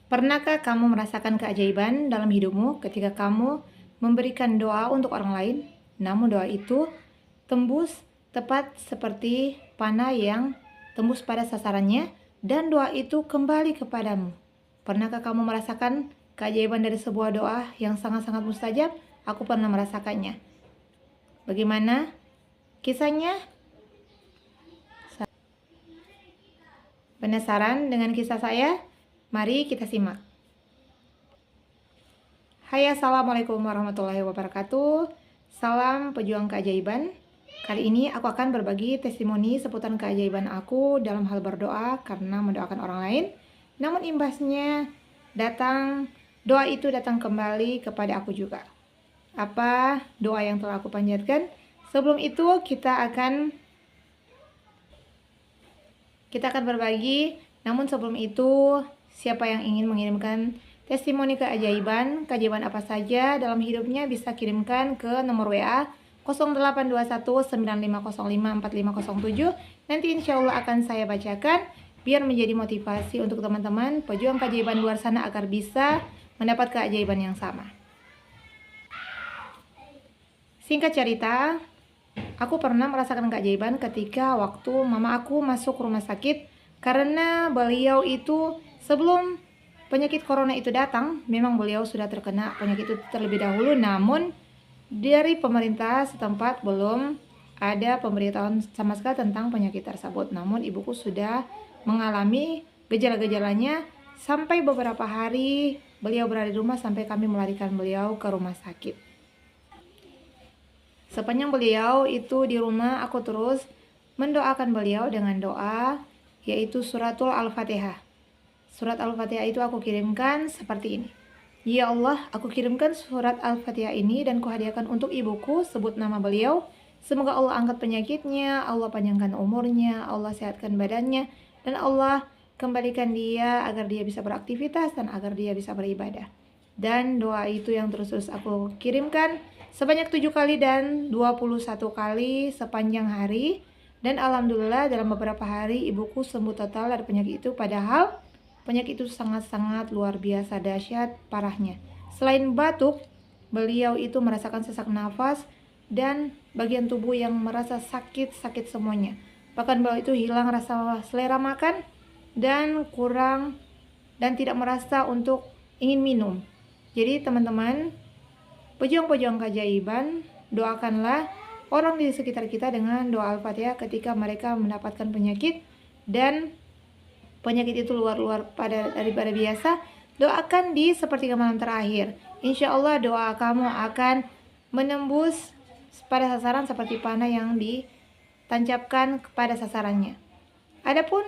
Pernahkah kamu merasakan keajaiban dalam hidupmu ketika kamu memberikan doa untuk orang lain, namun doa itu tembus tepat seperti panah yang tembus pada sasarannya dan doa itu kembali kepadamu? Pernahkah kamu merasakan keajaiban dari sebuah doa yang sangat-sangat mustajab? Aku pernah merasakannya. Bagaimana kisahnya? Penasaran dengan kisah saya? Mari kita simak. Hai, assalamualaikum warahmatullahi wabarakatuh. Salam pejuang keajaiban. Kali ini aku akan berbagi testimoni seputar keajaiban aku dalam hal berdoa karena mendoakan orang lain. Namun imbasnya doa itu datang kembali kepada aku juga. Apa doa yang telah aku panjatkan? Sebelum itu kita akan berbagi. Namun sebelum itu, siapa yang ingin mengirimkan testimoni keajaiban apa saja dalam hidupnya bisa kirimkan ke nomor WA 082195054507. Nanti insya Allah akan saya bacakan biar menjadi motivasi untuk teman-teman pejuang keajaiban luar sana agar bisa mendapat keajaiban yang sama. Singkat cerita, aku pernah merasakan keajaiban ketika waktu mama aku masuk rumah sakit karena beliau itu sebelum penyakit corona itu datang, memang beliau sudah terkena penyakit itu terlebih dahulu, namun dari pemerintah setempat belum ada pemberitahuan sama sekali tentang penyakit tersebut. Namun ibuku sudah mengalami gejala-gejalanya sampai beberapa hari beliau berada di rumah sampai kami melarikan beliau ke rumah sakit. Sepanjang beliau itu di rumah, aku terus mendoakan beliau dengan doa yaitu suratul Al-Fatihah. Surat Al-Fatihah itu aku kirimkan seperti ini. Ya Allah, aku kirimkan surat Al-Fatihah ini dan kuhadiahkan untuk ibuku, sebut nama beliau. Semoga Allah angkat penyakitnya, Allah panjangkan umurnya, Allah sehatkan badannya, dan Allah kembalikan dia agar dia bisa beraktivitas dan agar dia bisa beribadah. Dan doa itu yang terus aku kirimkan sebanyak 7 kali dan 21 kali sepanjang hari. Dan alhamdulillah dalam beberapa hari ibuku sembuh total dari penyakit itu, padahal penyakit itu sangat-sangat luar biasa dahsyat parahnya. Selain batuk, beliau itu merasakan sesak nafas dan bagian tubuh yang merasa sakit-sakit semuanya. Bahkan beliau itu hilang rasa selera makan dan tidak merasa untuk ingin minum. Jadi teman-teman, pejuang-pejuang keajaiban, doakanlah orang di sekitar kita dengan doa Al-Fatihah ketika mereka mendapatkan penyakit dan penyakit itu luar daripada biasa. Doakan di sepertiga malam terakhir. Insya Allah doa kamu akan menembus pada sasaran seperti panah yang ditancapkan kepada sasarannya. Adapun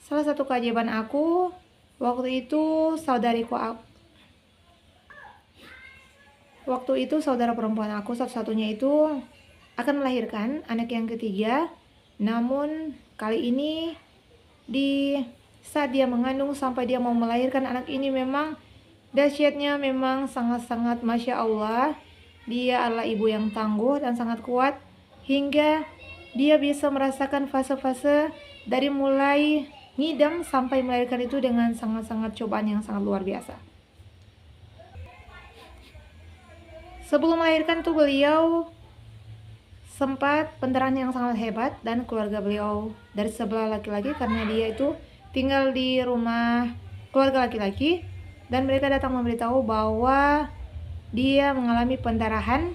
salah satu keajaiban aku waktu itu saudara perempuan aku satu-satunya itu akan melahirkan anak yang ketiga. Namun kali ini di saat dia mengandung sampai dia mau melahirkan anak ini memang dahsyatnya, memang sangat-sangat Masya Allah. Dia adalah ibu yang tangguh dan sangat kuat hingga dia bisa merasakan fase-fase dari mulai ngidam sampai melahirkan itu dengan sangat-sangat cobaan yang sangat luar biasa. Sebelum melahirkan tuh beliau sempat pendarahan yang sangat hebat dan keluarga beliau dari sebelah laki-laki karena dia itu tinggal di rumah keluarga laki-laki dan mereka datang memberitahu bahwa dia mengalami pendarahan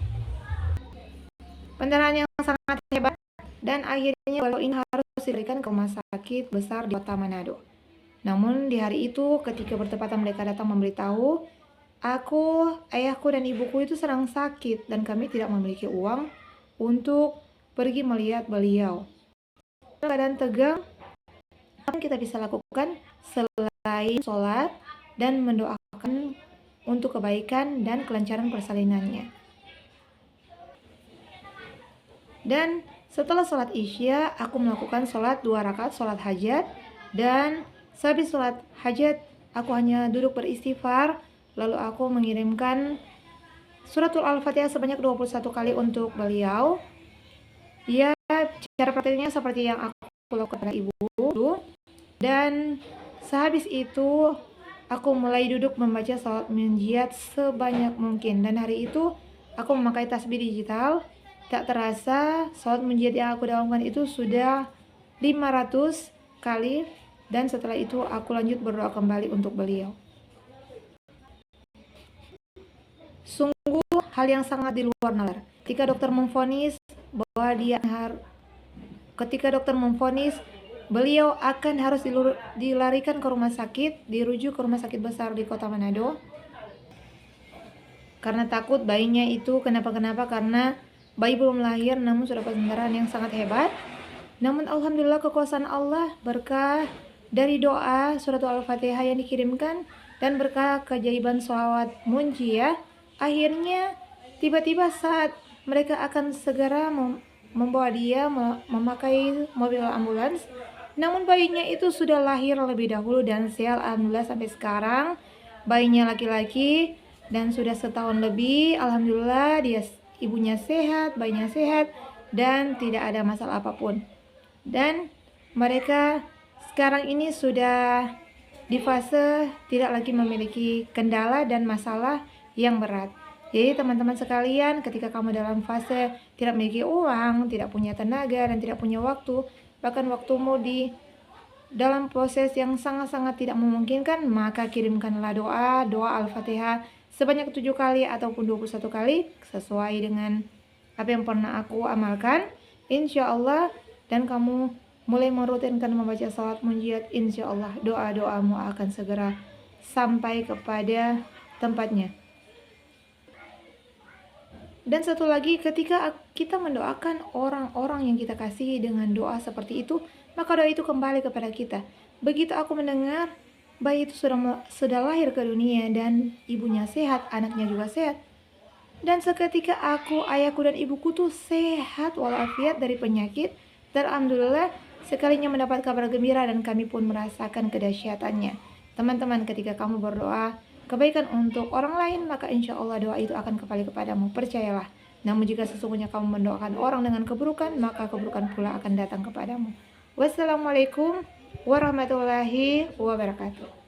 yang sangat hebat dan akhirnya beliau ini harus dilarikan ke rumah sakit besar di kota Manado. Namun di hari itu ketika bertepatan mereka datang memberitahu, ayahku dan ibuku itu sedang sakit dan kami tidak memiliki uang untuk pergi melihat beliau. Keadaan tegang, apa yang kita bisa lakukan selain sholat dan mendoakan untuk kebaikan dan kelancaran persalinannya. Dan setelah sholat isya, aku melakukan sholat 2 rakaat sholat hajat, dan sehabis sholat hajat aku hanya duduk beristighfar, lalu aku mengirimkan suratul Al-Fatihah sebanyak 21 kali untuk beliau. Ya, cara praktiknya seperti yang aku lakukan pada ibu. Dan sehabis itu aku mulai duduk membaca salat munjiat sebanyak mungkin. Dan hari itu aku memakai tasbih digital. Tak terasa salat munjiat yang aku dawamkan itu sudah 500 kali. Dan setelah itu aku lanjut berdoa kembali untuk beliau. Sungguh hal yang sangat di luar nalar. Ketika dokter memvonis beliau akan harus dilarikan ke rumah sakit, dirujuk ke rumah sakit besar di kota Manado, karena takut bayinya itu kenapa-kenapa, karena bayi belum lahir namun sudah pendarahan yang sangat hebat. Namun alhamdulillah kekuasaan Allah, berkah dari doa surat Al-Fatihah yang dikirimkan dan berkah keajaiban sholawat munjiat, akhirnya tiba-tiba saat mereka akan segera membawa dia memakai mobil ambulans, namun bayinya itu sudah lahir lebih dahulu dan sehat alhamdulillah sampai sekarang. Bayinya laki-laki dan sudah setahun lebih, alhamdulillah dia ibunya sehat, bayinya sehat dan tidak ada masalah apapun. Dan mereka sekarang ini sudah di fase tidak lagi memiliki kendala dan masalah yang berat. Jadi teman-teman sekalian, ketika kamu dalam fase tidak memiliki uang, tidak punya tenaga, dan tidak punya waktu, bahkan waktumu di dalam proses yang sangat-sangat tidak memungkinkan, maka kirimkanlah doa Al-Fatihah sebanyak 7 kali ataupun 21 kali, sesuai dengan apa yang pernah aku amalkan. Insya Allah, dan kamu mulai merutinkan membaca salat munjiat, insya Allah doa-doamu akan segera sampai kepada tempatnya. Dan satu lagi, ketika kita mendoakan orang-orang yang kita kasihi dengan doa seperti itu, maka doa itu kembali kepada kita. Begitu aku mendengar bayi itu sudah lahir ke dunia dan ibunya sehat, anaknya juga sehat, dan seketika ayahku dan ibuku tuh sehat walafiat dari penyakit, dan alhamdulillah sekalinya mendapat kabar gembira dan kami pun merasakan kedahsyatannya. Teman-teman, ketika kamu berdoa kebaikan untuk orang lain, maka insya Allah doa itu akan kembali kepadamu, percayalah. Namun jika sesungguhnya kamu mendoakan orang dengan keburukan, maka keburukan pula akan datang kepadamu. Wassalamualaikum warahmatullahi wabarakatuh.